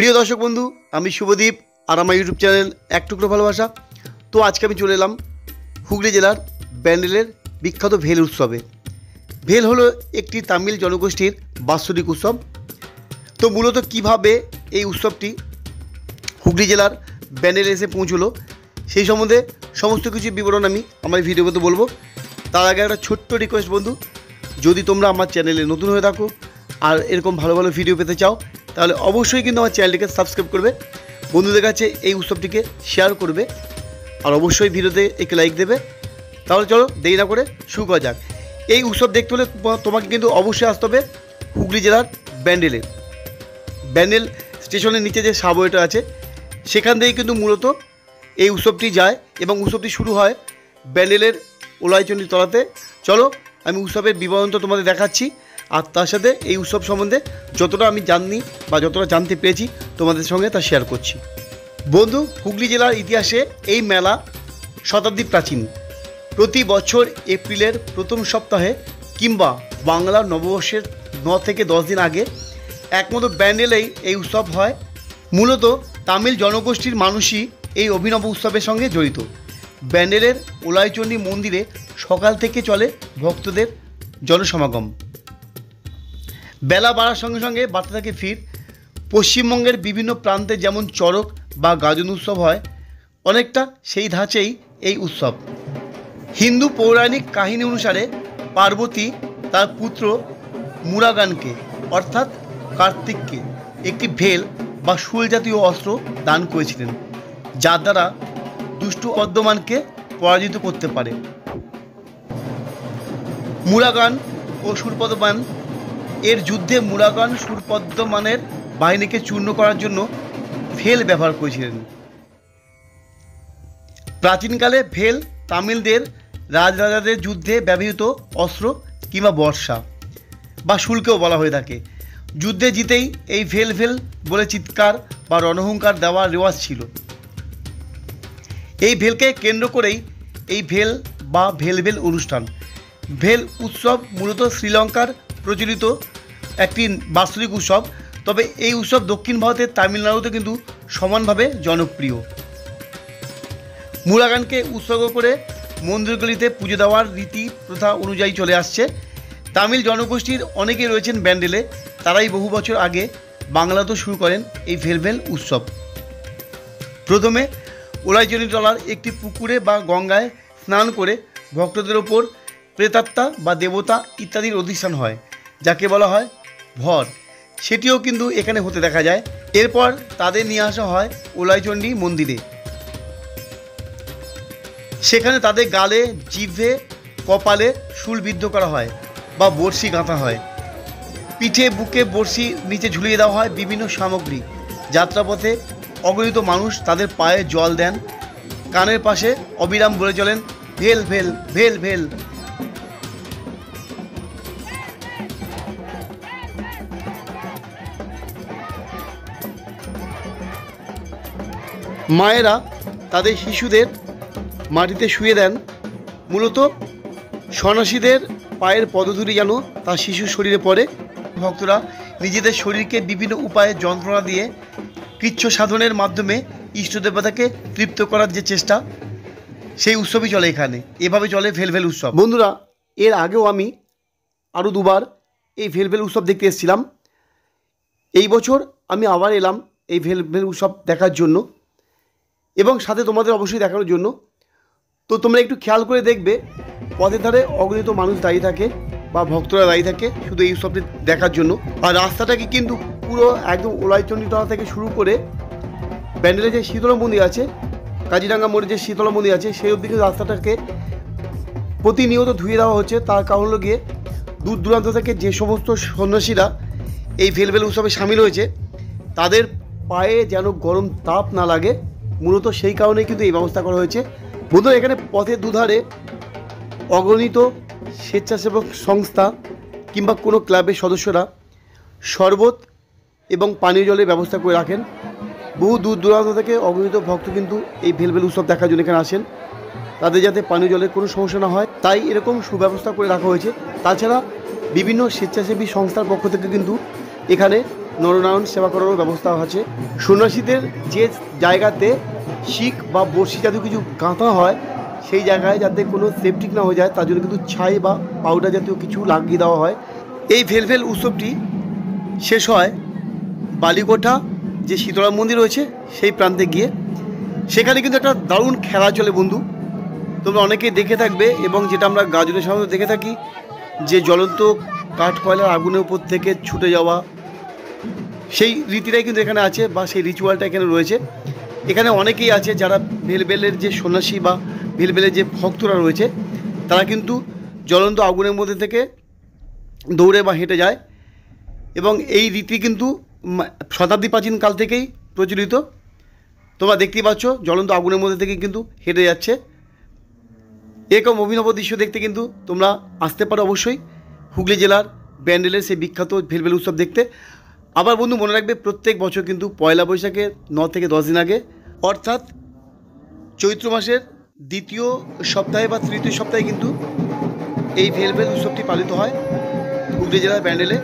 প্রিয় দর্শক বন্ধু, আমি শুভদীপ আর আমার ইউটিউব চ্যানেল এক টুকরো ভালোবাসা। তো আজকে আমি চলে এলাম হুগলি জেলার ব্যান্ডেলের বিখ্যাত ভেল উৎসবে। ভেল হলো একটি তামিল জনগোষ্ঠীর বাৎসরিক উৎসব। তো মূলত কিভাবে এই উৎসবটি হুগলি জেলার ব্যান্ডেলে এসে পৌঁছলো সেই সম্বন্ধে সমস্ত কিছু বিবরণ আমি আমার ভিডিওতে বলবো। তার আগে একটা ছোট্ট রিকোয়েস্ট বন্ধু, যদি তোমরা আমার চ্যানেলে নতুন হয়ে থাকো আর এরকম ভালো ভালো ভিডিও পেতে চাও তাহলে অবশ্যই কিন্তু আমার চ্যানেলটিকে সাবস্ক্রাইব করবে, বন্ধুদের কাছে এই উৎসবটিকে শেয়ার করবে আর অবশ্যই ভিডিওতে একটি লাইক দেবে। তাহলে চলো দেরি না করে শুরু করা যাক। এই উৎসব দেখতে হলে তোমাকে কিন্তু অবশ্যই আসতে হবে হুগলি জেলার ব্যান্ডেলে। ব্যান্ডেল স্টেশনের নিচে যে সাবওয়েটা আছে সেখান থেকেই কিন্তু মূলত এই উৎসবটি যায় এবং উৎসবটি শুরু হয় ব্যান্ডেলের ওলাইচণ্ডী তলাতে। চলো আমি উৎসবের বিবরণ তো তোমাদের দেখাচ্ছি, আর তার সাথে এই উৎসব সম্বন্ধে যতটা আমি জানি বা যতটা জানতে পেরেছি তোমাদের সঙ্গে তা শেয়ার করছি। বন্ধু, হুগলি জেলার ইতিহাসে এই মেলা শতাব্দী প্রাচীন। প্রতি বছর এপ্রিলের প্রথম সপ্তাহে কিংবা বাংলার নববর্ষের 9 থেকে 10 দিন আগে একমাত্র ব্যান্ডেলেই এই উৎসব হয়। মূলত তামিল জনগোষ্ঠীর মানুষই এই অভিনব উৎসবের সঙ্গে জড়িত। ব্যান্ডেলের ওলাইচণ্ডী মন্দিরে সকাল থেকে চলে ভক্তদের জনসমাগম। বেলা বাড়ার সঙ্গে সঙ্গে বাড়তে থাকে ভিড়। পশ্চিমবঙ্গের বিভিন্ন প্রান্তে যেমন চড়ক বা গাজন উৎসব হয়, অনেকটা সেই ধাঁচেই এই উৎসব। হিন্দু পৌরাণিক কাহিনী অনুসারে পার্বতী তার পুত্র মুরাগানকে অর্থাৎ কার্তিককে একটি ভেল বা শুল জাতীয় অস্ত্র দান করেছিলেন, যার দ্বারা দুষ্টু পদ্মমানকে পরাজিত করতে পারে। মুরাগান ও শূরপদ্মমান এর যুদ্ধে মুরাগান শূরপদ্মমানের বাহিনীকে চূর্ণ করার জন্য ভেল ব্যবহার করেছিলেন। প্রাচীনকালে ভেল তামিলদের রাজরাজাদের যুদ্ধে ব্যবহৃত অস্ত্র কিংবা বর্ষা বা শুল্কেও বলা হয়ে থাকে। যুদ্ধে জিতেই এই ভেল ভেল বলে চিৎকার বা রণহুঙ্কার দেওয়ার রেওয়াজ ছিল। এই ভেলকে কেন্দ্র করেই এই ভেল বা ভেলভেল অনুষ্ঠান। ভেল উৎসব মূলত শ্রীলঙ্কার প্রচলিত একটি বাৎসরিক উৎসব, তবে এই উৎসব দক্ষিণ ভারতের তামিলনাড়ুতে কিন্তু সমানভাবে জনপ্রিয়। মুরাগানকে উৎসর্গ করে মন্দিরগুলিতে পুজো দেওয়ার রীতি প্রথা অনুযায়ী চলে আসছে। তামিল জনগোষ্ঠীর অনেকেই রয়েছেন ব্যান্ডেলে, তারাই বহু বছর আগে বাংলাতেও শুরু করেন এই ভেলভেল উৎসব। প্রথমে ওলাইচণ্ডী তলার একটি পুকুরে বা গঙ্গায় স্নান করে ভক্তদের ওপর প্রেতাত্মা বা দেবতা ইত্যাদির অধিষ্ঠান হয়, যাকে বলা হয় ভর। সেটিও কিন্তু এখানে হতে দেখা যায়। এরপর তাদের নিয়ে আসা হয় ওলাইচণ্ডী মন্দিরে। সেখানে তাদের গালে, জিভে, কপালে শুল বিদ্ধ করা হয় বা বড়শি গাঁথা হয়। পিঠে, বুকে বড়শি নিচে ঝুলিয়ে দেওয়া হয় বিভিন্ন সামগ্রী। যাত্রাপথে অগণিত মানুষ তাদের পায়ে জল দেন, কানের পাশে অবিরাম বলে চলেন ভেল ভেল ভেল ভেল। মায়েরা তাদের শিশুদের মাটিতে শুয়ে দেন। মূলত সন্ন্যাসীদের পায়ের পদধূলি যেন তার শিশুর শরীরে পড়ে। ভক্তরা নিজেদের শরীরকে বিভিন্ন উপায়ে যন্ত্রণা দিয়ে কৃচ্ছ সাধনের মাধ্যমে ইষ্টদেবতাকে তৃপ্ত করার যে চেষ্টা, সেই উৎসবই চলে এখানে। এভাবে চলে ভেলভেল উৎসব। বন্ধুরা, এর আগেও আমি আরও দুবার এই ভেলভেল উৎসব দেখতে এসেছিলাম। এই বছর আমি আবার এলাম এই ভেলভেল উৎসব দেখার জন্য এবং সাথে তোমাদের অবশ্যই দেখানোর জন্য। তো তোমরা একটু খেয়াল করে দেখবে, পথের ধারে অগণিত মানুষ দাঁড়িয়ে থাকে বা ভক্তরা দাঁড়িয়ে থাকে শুধু এই উৎসবটি দেখার জন্য। আর রাস্তাটাকে কিন্তু পুরো একদম ওলাইচণ্ডী তলা থেকে শুরু করে ব্যান্ডেলের যে শীতলা মন্দির আছে, কাজিরাঙ্গা মোড়ে যে শীতলা মন্দির আছে, সেই অবধি কিন্তু রাস্তাটাকে প্রতিনিয়ত ধুয়ে দেওয়া হচ্ছে। তার কারণ হলো গিয়ে দূর দূরান্ত থেকে যে সমস্ত সন্ন্যাসীরা এই ভেলভেল উৎসবে সামিল হয়েছে তাদের পায়ে যেন গরম তাপ না লাগে, মূলত সেই কারণেই কিন্তু এই ব্যবস্থা করা হয়েছে। বন্ধুরা, এখানে পথের দুধারে অগণিত স্বেচ্ছাসেবক সংস্থা কিংবা কোনো ক্লাবের সদস্যরা শরবত এবং পানীয় জলের ব্যবস্থা করে রাখেন। বহু দূর দূরান্ত থেকে অগণিত ভক্ত কিন্তু এই ভেলভেল উৎসব দেখার জন্য এখানে আসেন, তাদের যাতে পানীয় জলের কোনো সমস্যা না হয় তাই এরকম সুব্যবস্থা করে রাখা হয়েছে। তাছাড়া বিভিন্ন স্বেচ্ছাসেবী সংস্থার পক্ষ থেকে কিন্তু এখানে নরনারায়ণ সেবা করারও ব্যবস্থা আছে। সন্ন্যাসীদের যে জায়গাতে শিক বা বড়শি জাতীয় কিছু গাঁথা হয় সেই জায়গায় যাতে কোনো সেপটিক না হয়ে যায় তার জন্য কিন্তু ছাই বা পাউডার জাতীয় কিছু লাগিয়ে দেওয়া হয়। এই ভেলভেল উৎসবটি শেষ হয় বালিকোঠা যে শীতলা মন্দির রয়েছে সেই প্রান্তে গিয়ে। সেখানে কিন্তু একটা দারুণ খেলা চলে বন্ধু, তোমরা অনেকেই দেখে থাকবে এবং যেটা আমরা গাজনের সামনে দেখে থাকি যে জ্বলন্ত কাঠ কয়লার আগুনের উপর থেকে ছুটে যাওয়া, সেই রীতিটাই কিন্তু এখানে আছে বা সেই রিচুয়ালটা এখানে রয়েছে। এখানে অনেকেই আছে যারা ভেলভেলের যে সন্ন্যাসী বা ভেলভেলের যে ভক্তরা রয়েছে তারা কিন্তু জ্বলন্ত আগুনের মধ্যে থেকে দৌড়ে বা হেঁটে যায় এবং এই রীতি কিন্তু শতাব্দী প্রাচীন কাল থেকেই প্রচলিত। তোমরা দেখতেই পাচ্ছ জ্বলন্ত আগুনের মধ্যে থেকে কিন্তু হেঁটে যাচ্ছে। এরকম অভিনব দৃশ্য দেখতে কিন্তু তোমরা আসতে পারো অবশ্যই হুগলি জেলার ব্যান্ডেলের সেই বিখ্যাত ভেলভেল উৎসব দেখতে। আবার বন্ধু মনে রাখবে প্রত্যেক বছর কিন্তু পয়লা বৈশাখের 9 থেকে 10 দিন আগে অর্থাৎ চৈত্র মাসের দ্বিতীয় সপ্তাহে বা তৃতীয় সপ্তাহে কিন্তু এই ভেলভেল উৎসবটি পালিত হয় হুগলি জেলার ব্যান্ডেলে।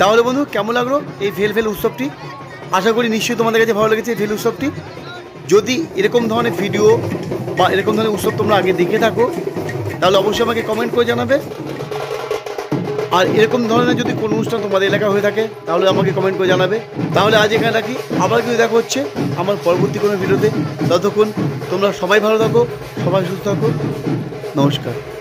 তাহলে বন্ধু, কেমন লাগলো এই ভেল উৎসবটি? আশা করি নিশ্চয়ই তোমাদের কাছে ভালো লেগেছে এই ভেল উৎসবটি। যদি এরকম ধরনের ভিডিও বা এরকম ধরনের উৎসব তোমরা আগে দেখে থাকো তাহলে অবশ্যই আমাকে কমেন্ট করে জানাবে। আর এরকম ধরনের যদি কোনো অনুষ্ঠান তোমাদের এলাকা হয়ে থাকে তাহলে আমাকে কমেন্ট করে জানাবে। তাহলে আজ এখানে রাখি, আবার কিন্তু দেখা হচ্ছে আমার পরবর্তী কোনো ভিডিওতে। ততক্ষণ তোমরা সবাই ভালো থাকো, সবাই সুস্থ থাকো। নমস্কার।